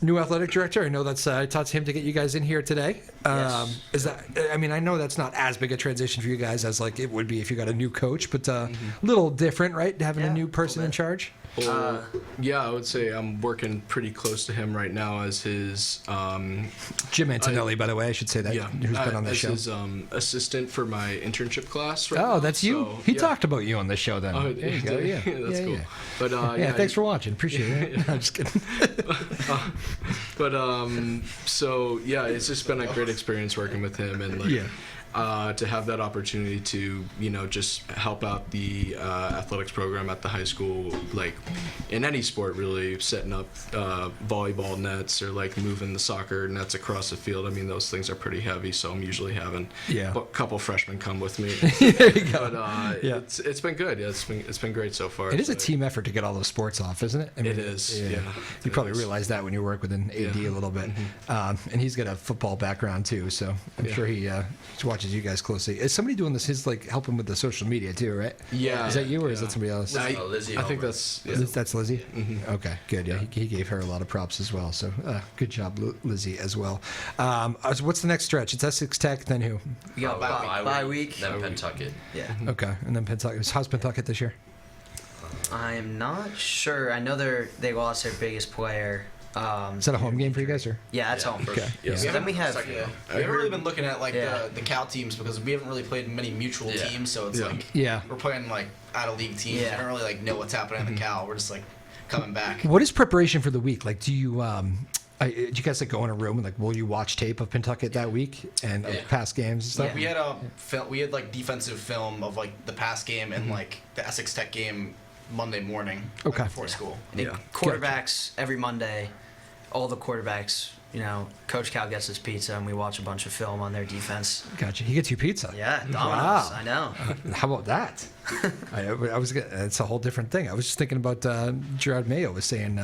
[SPEAKER 1] New athletic director. I know that's I talked to him to get you guys in here today.
[SPEAKER 2] Yes.
[SPEAKER 1] Is that? I mean, I know that's not as big a transition for you guys as like it would be if you got a new coach, but a little different, right? Having a new person in charge.
[SPEAKER 5] Well, yeah, I would say I'm working pretty close to him right now as his
[SPEAKER 1] Jim Antonelli, by the way, I should say that.
[SPEAKER 5] Yeah,
[SPEAKER 1] who's been on the show?
[SPEAKER 5] As his assistant for my internship class. Right
[SPEAKER 1] Oh,
[SPEAKER 5] now,
[SPEAKER 1] that's you.
[SPEAKER 5] so,
[SPEAKER 1] He
[SPEAKER 5] yeah.
[SPEAKER 1] talked about you on the show then.
[SPEAKER 5] Oh,
[SPEAKER 1] there you go. Yeah,
[SPEAKER 5] that's cool.
[SPEAKER 1] Yeah.
[SPEAKER 5] But
[SPEAKER 1] Yeah, thanks for watching. Appreciate it. I'm just kidding.
[SPEAKER 5] But so yeah, it's just been a great experience working with him, and like, to have that opportunity to just help out the athletics program at the high school, like in any sport really, setting up volleyball nets or like moving the soccer nets across the field. I mean, those things are pretty heavy, so I'm usually having a couple freshmen come with me.
[SPEAKER 1] There you go.
[SPEAKER 5] But it's been good. Yeah, it's been great so far.
[SPEAKER 1] It is a team effort to get all those sports off, isn't it? I mean,
[SPEAKER 5] it is. Yeah.
[SPEAKER 1] You probably realize that when you work with an AD a little bit, and he's got a football background too, so I'm sure he watches you guys closely. Is somebody doing this? He's like helping with the social media too, right?
[SPEAKER 5] Yeah.
[SPEAKER 1] Is that you or is that somebody else?
[SPEAKER 3] Lizzie.
[SPEAKER 5] I think that's
[SPEAKER 1] That's Lizzie. Okay, good. Yeah, he gave her a lot of props as well. So good job, Lizzie, as well. So what's the next stretch? It's Essex Tech, then who?
[SPEAKER 2] We got bye week.
[SPEAKER 3] Then Pentucket.
[SPEAKER 2] Yeah.
[SPEAKER 1] Okay, and then Pentucket. How's Pentucket this year?
[SPEAKER 2] I'm not sure. I know they lost their biggest player.
[SPEAKER 1] Is that a home game for you guys, or?
[SPEAKER 2] Yeah, it's home.
[SPEAKER 1] Okay.
[SPEAKER 3] Yeah.
[SPEAKER 2] So then we have.
[SPEAKER 4] We haven't really been looking at like the Cal teams because we haven't really played many mutual teams, so it's like we're playing like out of league teams. I don't really like know what's happening in the Cal. We're just like coming back.
[SPEAKER 1] What is preparation for the week? Like, do you do you guys like go in a room and like will you watch tape of Pentucket that week and past games and stuff?
[SPEAKER 4] We had like defensive film of like the past game and like the Essex Tech game Monday morning before school.
[SPEAKER 2] Quarterbacks every Monday. All the quarterbacks, Coach Cal gets his pizza and we watch a bunch of film on their defense.
[SPEAKER 1] Gotcha. He gets you pizza.
[SPEAKER 2] Yeah, Domino's.
[SPEAKER 1] Wow.
[SPEAKER 2] I know.
[SPEAKER 1] How about that? It's a whole different thing. I was just thinking about Gerard Mayo was saying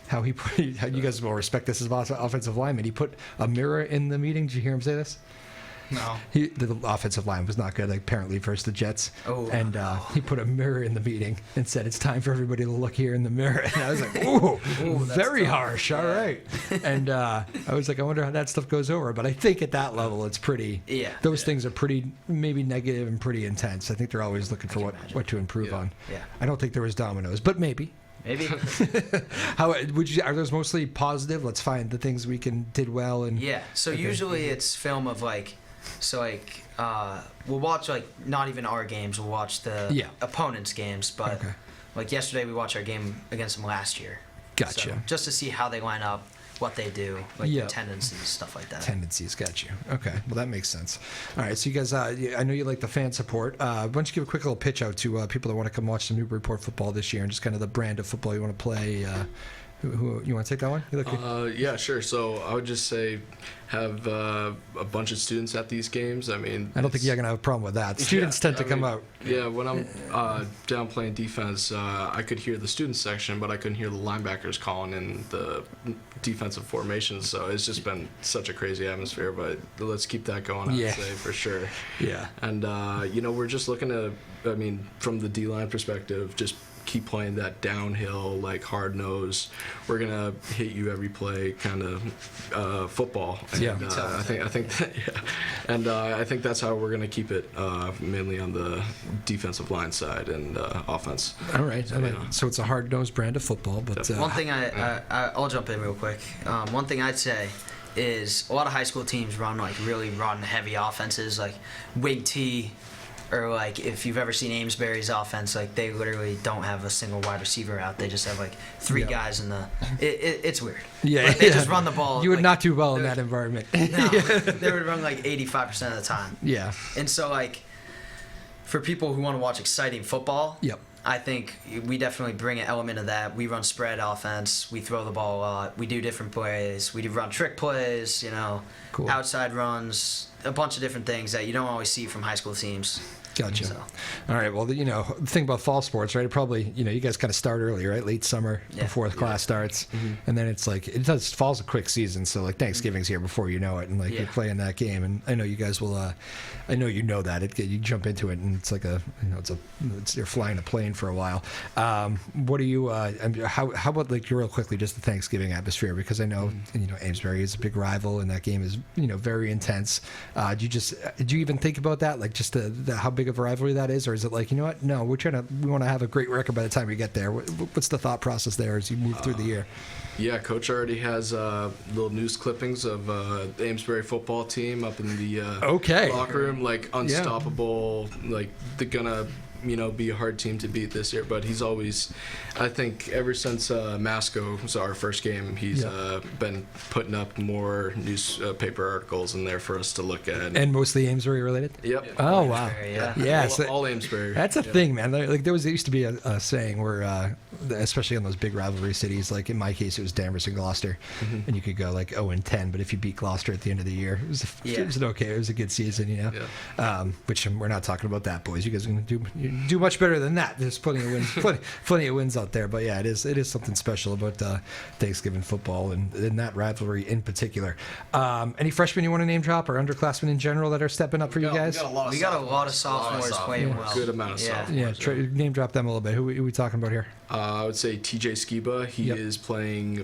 [SPEAKER 1] how you guys will respect this as offensive lineman. He put a mirror in the meeting. Did you hear him say this?
[SPEAKER 4] No.
[SPEAKER 1] The offensive line was not good, like, apparently, versus the Jets.
[SPEAKER 2] Oh.
[SPEAKER 1] And he put a mirror in the meeting and said, it's time for everybody to look here in the mirror. And I was like, ooh, very harsh. All right. And I was like, I wonder how that stuff goes over. But I think at that level, it's pretty, those things are pretty, maybe negative and pretty intense. I think they're always looking for what to improve on.
[SPEAKER 2] Yeah.
[SPEAKER 1] I don't think there was dominoes, but maybe.
[SPEAKER 2] Maybe.
[SPEAKER 1] How are those mostly positive? Let's find the things we did well. And
[SPEAKER 2] So usually it's film of like, we'll watch like not even our games. We'll watch the opponent's games. But like yesterday, we watched our game against them last year.
[SPEAKER 1] Gotcha.
[SPEAKER 2] So, just to see how they line up, what they do, like the tendencies, stuff like that.
[SPEAKER 1] Tendencies, got you. Okay, well that makes sense. All right, so you guys, I know you like the fan support. Why don't you give a quick little pitch out to people that want to come watch some Newburyport football this year and just kind of the brand of football you want to play. Who you want to take that one?
[SPEAKER 5] Yeah, sure. So I would just say have a bunch of students at these games. I mean,
[SPEAKER 1] I don't think you're going to have a problem with that. Students tend to come out.
[SPEAKER 5] Yeah, when I'm down playing defense, I could hear the student section, but I couldn't hear the linebackers calling in the defensive formations. So it's just been such a crazy atmosphere, but let's keep that going, I would say, for sure.
[SPEAKER 1] Yeah.
[SPEAKER 5] And, we're just looking to, from the D-line perspective, just keep playing that downhill, like hard nose. We're gonna hit you every play kind of football. And, I think that, and I think that's how we're gonna keep it, mainly on the defensive line side and offense.
[SPEAKER 1] All right. So it's a hard nosed brand of football, but
[SPEAKER 2] one thing I'll jump in real quick. One thing I'd say is a lot of high school teams run heavy offenses, like Wig T. Or like if you've ever seen Amesbury's offense, like they literally don't have a single wide receiver out. They just have like three guys in the. It's weird.
[SPEAKER 1] Yeah,
[SPEAKER 2] they just run the ball.
[SPEAKER 1] You would not do well in that environment.
[SPEAKER 2] No, they would run like 85% of the time.
[SPEAKER 1] Yeah.
[SPEAKER 2] And so like, For people who want to watch exciting football,
[SPEAKER 1] Yep.
[SPEAKER 2] I think we definitely bring an element of that. We run spread offense. We throw the ball a lot. We do different plays. We do run trick plays,
[SPEAKER 1] Cool.
[SPEAKER 2] outside runs, a bunch of different things that you don't always see from high school teams.
[SPEAKER 1] Gotcha.
[SPEAKER 2] So.
[SPEAKER 1] All right. Well, the thing about fall sports, right? It probably, you guys kind of start early, right? Late summer before the class starts, and then it's like fall's a quick season, so like Thanksgiving's here before you know it, and like you're playing that game, and I know you guys will. I know you know that you jump into it, and it's like you're flying a plane for a while. What do you? How about like real quickly just the Thanksgiving atmosphere? Because I know Amesbury is a big rival, and that game is very intense. Do you even think about that? Like just how big of a rivalry that is, or is it like no, we want to have a great record by the time we get there? What's the thought process there as you move through the year?
[SPEAKER 5] Yeah, Coach already has little news clippings of the Amesbury football team up in the locker room, like unstoppable, like they're gonna be a hard team to beat this year. But he's always, I think, ever since Masco was our first game, he's been putting up more newspaper articles in there for us to look at.
[SPEAKER 1] And mostly Amesbury related?
[SPEAKER 5] Yep.
[SPEAKER 1] Oh, wow.
[SPEAKER 2] Yeah.
[SPEAKER 5] All Amesbury.
[SPEAKER 1] That's a thing, man. Like there used to be a saying where, especially in those big rivalry cities, like in my case, it was Danvers and Gloucester, and you could go like 0-10, but if you beat Gloucester at the end of the year, it was a good season, which we're not talking about that, boys. You guys are going to do much better than that. There's plenty of wins, plenty of wins out there. But yeah, it is something special about Thanksgiving football and that rivalry in particular. Any freshmen you want to name drop, or underclassmen in general that are stepping up for you guys?
[SPEAKER 2] We got a lot of sophomores playing well.
[SPEAKER 5] Good amount of sophomores.
[SPEAKER 1] Yeah, name drop them a little bit. Who are we talking about here?
[SPEAKER 5] I would say TJ Skiba. He is playing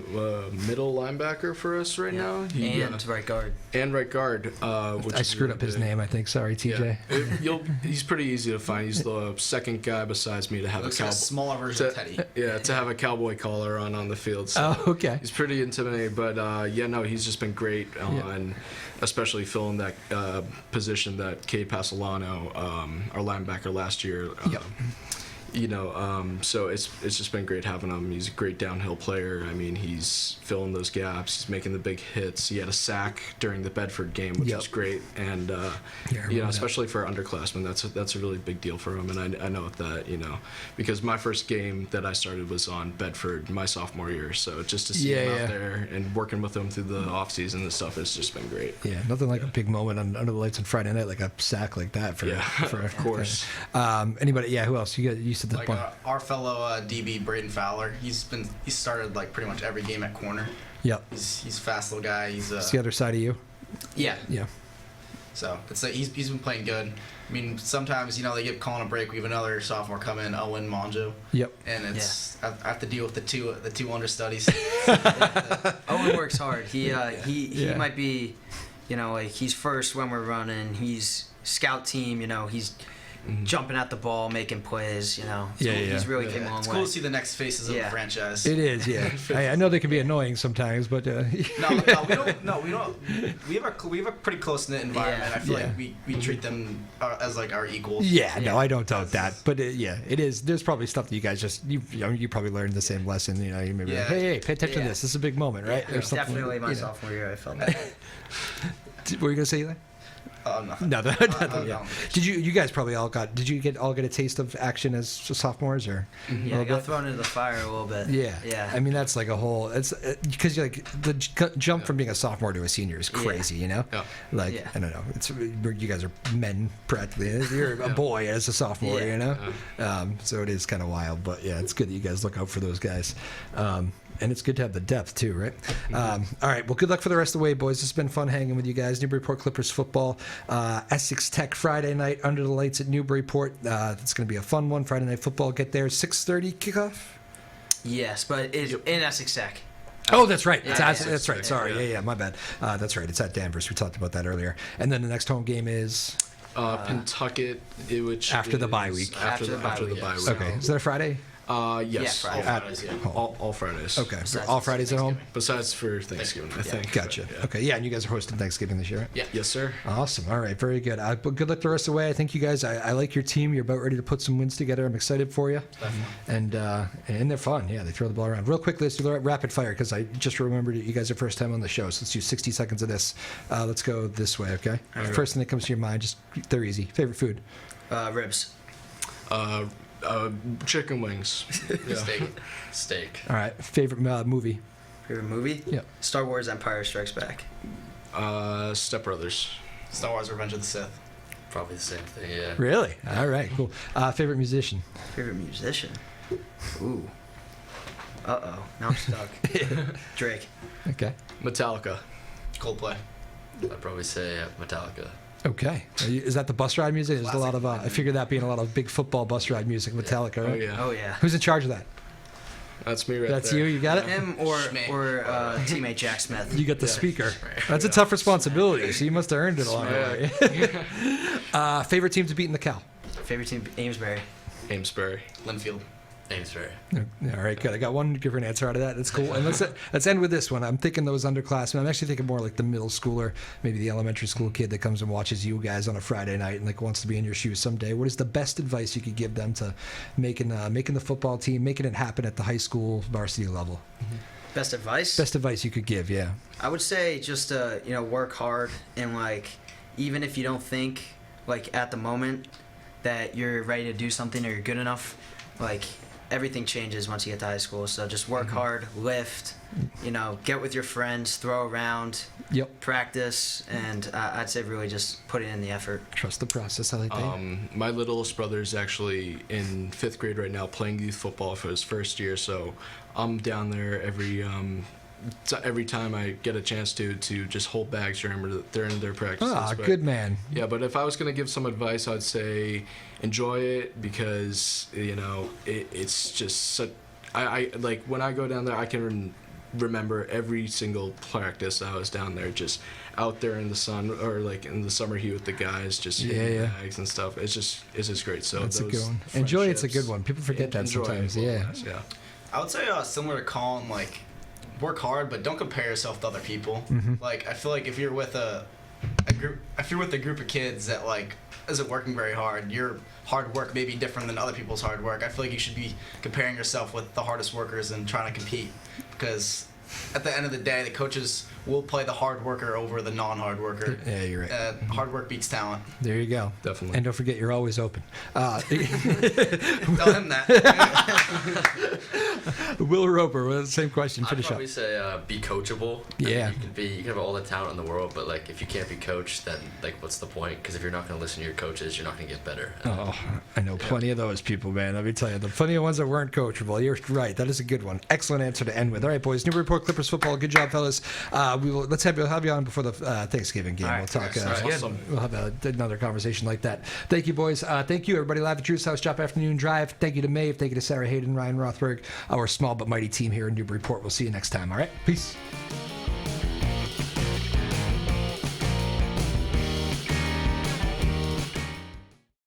[SPEAKER 5] middle linebacker for us right now.
[SPEAKER 2] And right guard.
[SPEAKER 5] And right guard.
[SPEAKER 1] I screwed up his name, I think. Sorry, TJ.
[SPEAKER 5] Yeah. He's pretty easy to find. He's the second guy besides me to have a
[SPEAKER 4] smaller version of Teddy.
[SPEAKER 5] Yeah, to have a cowboy collar on the field. So
[SPEAKER 1] okay.
[SPEAKER 5] He's pretty intimidating, but he's just been great on, especially filling that position that Cade Pasolano, our linebacker last year. So it's just been great having him. He's a great downhill player. I mean, he's filling those gaps. He's making the big hits. He had a sack during the Bedford game, which was great. And especially for underclassmen, that's a really big deal for him. And I know that because my first game that I started was on Bedford my sophomore year. So just to see him out there and working with him through the off season and stuff has just been great. Yeah, nothing like a big moment under the lights on Friday night, like a sack like that. Of course.
[SPEAKER 1] Anybody? Yeah. Who else? You said the
[SPEAKER 4] like our fellow DB Braden Fowler. He's started like pretty much every game at corner.
[SPEAKER 1] Yep.
[SPEAKER 4] He's a fast little guy. He's
[SPEAKER 1] the other side of you.
[SPEAKER 4] Yeah.
[SPEAKER 1] Yeah.
[SPEAKER 4] So it's like he's been playing good. I mean, sometimes they get calling a break. We have another sophomore come in, Owen Monjo.
[SPEAKER 1] Yep.
[SPEAKER 4] And it's I have to deal with the two understudies.
[SPEAKER 2] Owen works hard. He might be, like he's first when we're running. He's scout team. He's jumping at the ball, making plays. He's really came a long way.
[SPEAKER 4] It's cool to see the next faces of the franchise.
[SPEAKER 1] It is, yeah. I know they can be annoying sometimes, but
[SPEAKER 4] no, we don't. We have a pretty close knit environment. I feel like we treat them as like our equals.
[SPEAKER 1] No, I don't doubt that. But it is. There's probably stuff that you guys just you probably learned the same lesson. You may be like, hey, pay attention to this. This is a big moment, right?
[SPEAKER 2] Yeah, definitely my sophomore year. I felt that.
[SPEAKER 1] What were you gonna say there?
[SPEAKER 4] Nothing.
[SPEAKER 1] Nothing. Did you guys probably all get a taste of action as sophomores, or?
[SPEAKER 2] Yeah, I got thrown into the fire a little bit.
[SPEAKER 1] Yeah. I mean, that's like a whole. It's because like the jump from being a sophomore to a senior is crazy,
[SPEAKER 5] Yeah.
[SPEAKER 1] Like I don't know. It's you guys are men practically. You're a boy as a sophomore, So it is kind of wild, but it's good that you guys look out for those guys. And it's good to have the depth too, right? All right. Well, good luck for the rest of the way, boys. It's been fun hanging with you guys. Newburyport Clippers football, Essex Tech Friday night under the lights at Newburyport. It's going to be a fun one. Friday night football. Get there 6:30 kickoff.
[SPEAKER 2] Yes, but it's in Essex Tech.
[SPEAKER 1] Oh, that's right. That's right. Sorry. Yeah. My bad. That's right. It's at Danvers. We talked about that earlier. And then the next home game is
[SPEAKER 5] Pentucket, which
[SPEAKER 1] after the bye week.
[SPEAKER 5] After the bye week.
[SPEAKER 1] Okay. Is that a Friday?
[SPEAKER 5] Yes.
[SPEAKER 4] Yeah, Fridays. Yeah.
[SPEAKER 5] All Fridays.
[SPEAKER 1] Okay. So all Fridays at home?
[SPEAKER 5] Besides for Thanksgiving, I think.
[SPEAKER 1] Gotcha.
[SPEAKER 5] Yeah.
[SPEAKER 1] Okay. Yeah, and you guys are hosting Thanksgiving this year, right?
[SPEAKER 5] Yeah. Yes, sir.
[SPEAKER 1] Awesome. All right. Very good. But good luck the rest of the way. I think you guys, I like your team. You're about ready to put some wins together. I'm excited for you.
[SPEAKER 4] Definitely.
[SPEAKER 1] And they're fun. Yeah, they throw the ball around. Real quickly, let's do the rapid fire because I just remembered you guys are first time on the show. So let's do 60 seconds of this. Let's go this way, okay? First thing that comes to your mind, just they're easy. Favorite food?
[SPEAKER 2] Ribs.
[SPEAKER 5] Chicken wings. Yeah.
[SPEAKER 3] Steak.
[SPEAKER 1] All right. Favorite movie?
[SPEAKER 2] Favorite movie?
[SPEAKER 1] Yeah.
[SPEAKER 2] Star Wars Empire Strikes Back.
[SPEAKER 5] Step Brothers.
[SPEAKER 4] Star Wars Revenge of the Sith.
[SPEAKER 3] Probably the same thing, yeah.
[SPEAKER 1] Really? All right, cool. Favorite musician?
[SPEAKER 2] Favorite musician? Ooh. Uh-oh. Now I'm stuck. Drake.
[SPEAKER 1] Okay.
[SPEAKER 5] Metallica.
[SPEAKER 4] Coldplay.
[SPEAKER 3] I'd probably say Metallica.
[SPEAKER 1] Okay. Is that the bus ride music? There's a lot of, I figured that being a lot of big football bus ride music, Metallica, right?
[SPEAKER 5] Oh, yeah.
[SPEAKER 2] Oh, yeah.
[SPEAKER 1] Who's in charge of that?
[SPEAKER 5] That's me right
[SPEAKER 1] That's
[SPEAKER 5] there.
[SPEAKER 1] you? You got it?
[SPEAKER 2] Him or teammate Jack Smith.
[SPEAKER 1] You got the speaker. That's a tough responsibility, so you must have earned it along the way. Favorite team to beat in the Cal?
[SPEAKER 2] Favorite team, Amesbury.
[SPEAKER 5] Amesbury.
[SPEAKER 4] Linfield.
[SPEAKER 3] Amesbury.
[SPEAKER 1] All right, good. I got one different answer out of that. That's cool. And let's end with this one. I'm thinking those underclassmen. I'm actually thinking more like the middle schooler, maybe the elementary school kid that comes and watches you guys on a Friday night and like wants to be in your shoes someday. What is the best advice you could give them to making the football team, making it happen at the high school varsity level?
[SPEAKER 2] Best advice?
[SPEAKER 1] Best advice you could give, yeah.
[SPEAKER 2] I would say just work hard and like even if you don't think like at the moment that you're ready to do something or you're good enough, like everything changes once you get to high school. So just work hard, lift, get with your friends, throw around, practice, and I'd say really just put it in the effort.
[SPEAKER 1] Trust the process. I like that.
[SPEAKER 5] My littlest brother is actually in 5th grade right now playing youth football for his first year, so I'm down there every time I get a chance to just hold bags during their practices.
[SPEAKER 1] Good man.
[SPEAKER 5] Yeah, but if I was going to give some advice, I'd say enjoy it because, it's just such... I like, when I go down there, I can remember every single practice I was down there, just out there in the sun or like in the summer heat with the guys, just hitting bags and stuff. It's just great. So
[SPEAKER 1] that's a good one. Enjoy it's a good one. People forget that sometimes. Yeah.
[SPEAKER 4] I would say similar to Colin, like work hard, but don't compare yourself to other people. Like I feel like if you're with a group of kids that like isn't working very hard, your hard work may be different than other people's hard work. I feel like you should be comparing yourself with the hardest workers and trying to compete, because at the end of the day, the coaches will play the hard worker over the non-hard worker.
[SPEAKER 1] Yeah, you're right.
[SPEAKER 4] Hard work beats talent.
[SPEAKER 1] There you go.
[SPEAKER 5] Definitely.
[SPEAKER 1] And don't forget, you're always open.
[SPEAKER 4] Tell him that.
[SPEAKER 1] Will Roper, well, same question. Finish
[SPEAKER 3] I'd probably
[SPEAKER 1] up.
[SPEAKER 3] say be coachable.
[SPEAKER 1] Yeah.
[SPEAKER 3] You can have all the talent in the world, but like if you can't be coached, then like what's the point? Because if you're not going to listen to your coaches, you're not going to get better.
[SPEAKER 1] Oh, I know plenty of those people, man. Let me tell you, the plenty of ones that weren't coachable. You're right. That is a good one. Excellent answer to end with. All right, boys. Newburyport Clippers football. Good job, fellas. Let's have you on before the Thanksgiving game.
[SPEAKER 2] All right,
[SPEAKER 1] we'll talk.
[SPEAKER 5] awesome.
[SPEAKER 1] We'll have another conversation like that. Thank you, boys. Thank you, everybody. Live at Drew's House, Joppa Afternoon Drive. Thank you to Maeve. Thank you to Sarah Hayden, Ryan Rothberg, our small but mighty team here in Newburyport. We'll see you next time. All right. Peace.